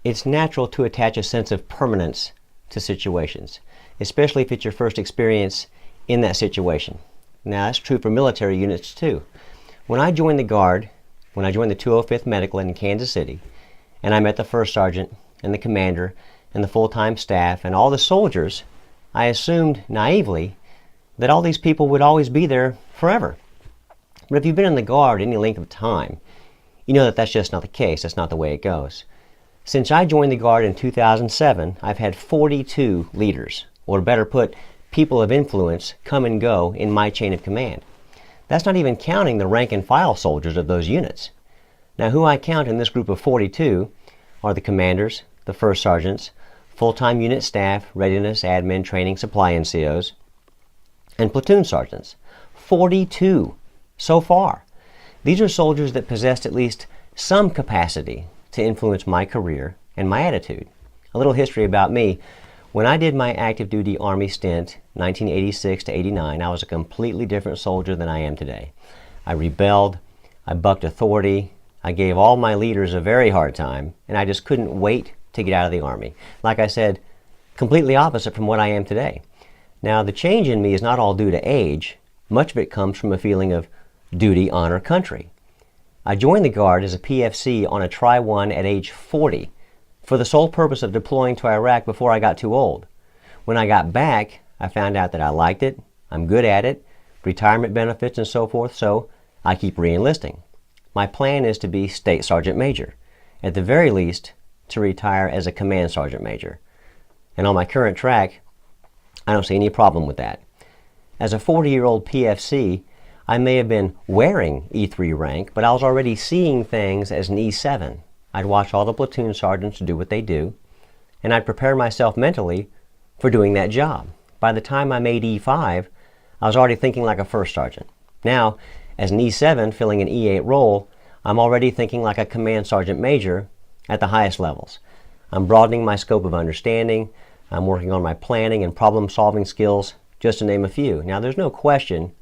It's natural to attach a sense of permanence to situations, especially if it's your first experience in that situation. Now, that's true for military units too. When I joined the Guard, when I joined the 205th Medical in Kansas City, and I met the first sergeant and the commander and the full-time staff and all the soldiers, I assumed naively that all these people would always be there forever. But if you've been in the Guard any length of time, you know that that's just not the case. That's not the way it goes. Since I joined the Guard in 2007, I've had 42 leaders, or better put, people of influence, come and go in my chain of command. That's not even counting the rank and file soldiers of those units. Now, who I count in this group of 42 are the commanders, the first sergeants, full-time unit staff, readiness, admin, training, supply NCOs, and platoon sergeants. 42 so far. These are soldiers that possessed at least some capacity to influence my career and my attitude. A little history about me. When I did my active duty Army stint, 1986 to 89, I was a completely different soldier than I am today. I rebelled, I bucked authority, I gave all my leaders a very hard time, and I just couldn't wait to get out of the Army. Like I said, completely opposite from what I am today. Now, the change in me is not all due to age. Much of it comes from a feeling of duty, honor, country. I joined the Guard as a PFC on a Tri-1 at age 40 for the sole purpose of deploying to Iraq before I got too old. When I got back, I found out that I liked it, I'm good at it, retirement benefits and so forth, so I keep re-enlisting. My plan is to be State Sergeant Major, at the very least to retire as a Command Sergeant Major. And on my current track, I don't see any problem with that. As a 40-year-old PFC, I may have been wearing E3 rank, but I was already seeing things as an E7. I'd watch all the platoon sergeants do what they do, and I'd prepare myself mentally for doing that job. By the time I made E5, I was already thinking like a first sergeant. Now, as an E7 filling an E8 role, I'm already thinking like a Command Sergeant Major at the highest levels. I'm broadening my scope of understanding, I'm working on my planning and problem-solving skills, just to name a few. Now, there's no question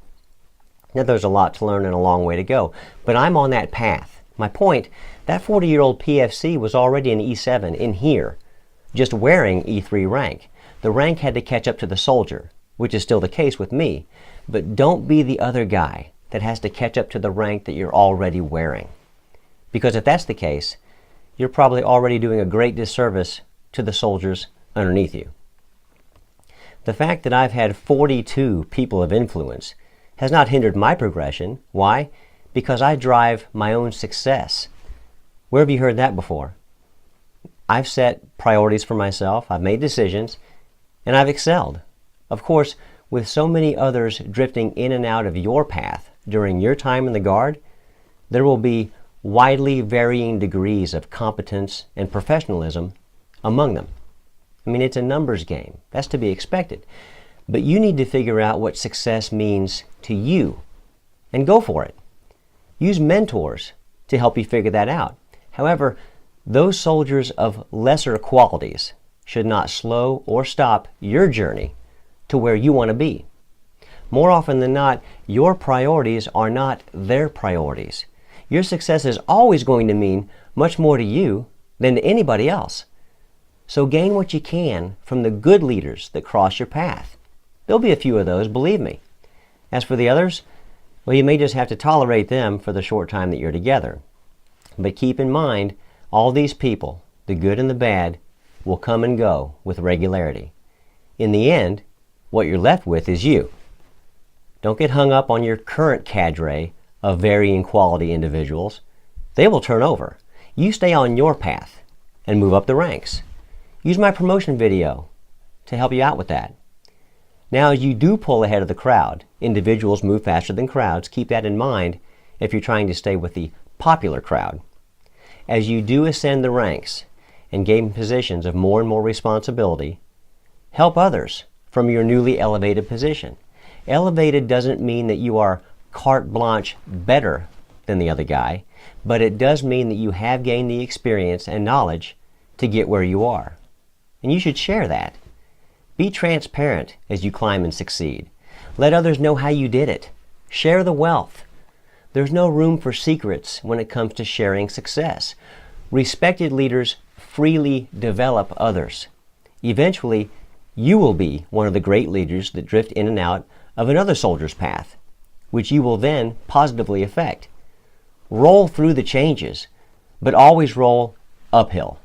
that there's a lot to learn and a long way to go, but I'm on that path. My point, that 40-year-old PFC was already an E7 in here, just wearing E3 rank. The rank had to catch up to the soldier, which is still the case with me, but don't be the other guy that has to catch up to the rank that you're already wearing. Because if that's the case, you're probably already doing a great disservice to the soldiers underneath you. The fact that I've had 42 people of influence has not hindered my progression. Why? Because I drive my own success. Where have you heard that before? I've set priorities for myself, I've made decisions, and I've excelled. Of course, with so many others drifting in and out of your path during your time in the Guard, there will be widely varying degrees of competence and professionalism among them. I mean, it's a numbers game. That's to be expected. But you need to figure out what success means to you and go for it. Use mentors to help you figure that out. However, those soldiers of lesser qualities should not slow or stop your journey to where you want to be. More often than not, your priorities are not their priorities. Your success is always going to mean much more to you than to anybody else. So gain what you can from the good leaders that cross your path. There'll be a few of those, believe me. As for the others, well, you may just have to tolerate them for the short time that you're together. But keep in mind, all these people, the good and the bad, will come and go with regularity. In the end, what you're left with is you. Don't get hung up on your current cadre of varying quality individuals. They will turn over. You stay on your path and move up the ranks. Use my promotion video to help you out with that. Now, as you do pull ahead of the crowd, individuals move faster than crowds. Keep that in mind if you're trying to stay with the popular crowd. As you do ascend the ranks and gain positions of more and more responsibility, help others from your newly elevated position. Elevated doesn't mean that you are carte blanche better than the other guy, but it does mean that you have gained the experience and knowledge to get where you are. And you should share that. Be transparent as you climb and succeed. Let others know how you did it. Share the wealth. There's no room for secrets when it comes to sharing success. Respected leaders freely develop others. Eventually, you will be one of the great leaders that drift in and out of another soldier's path, which you will then positively affect. Roll through the changes, but always roll uphill.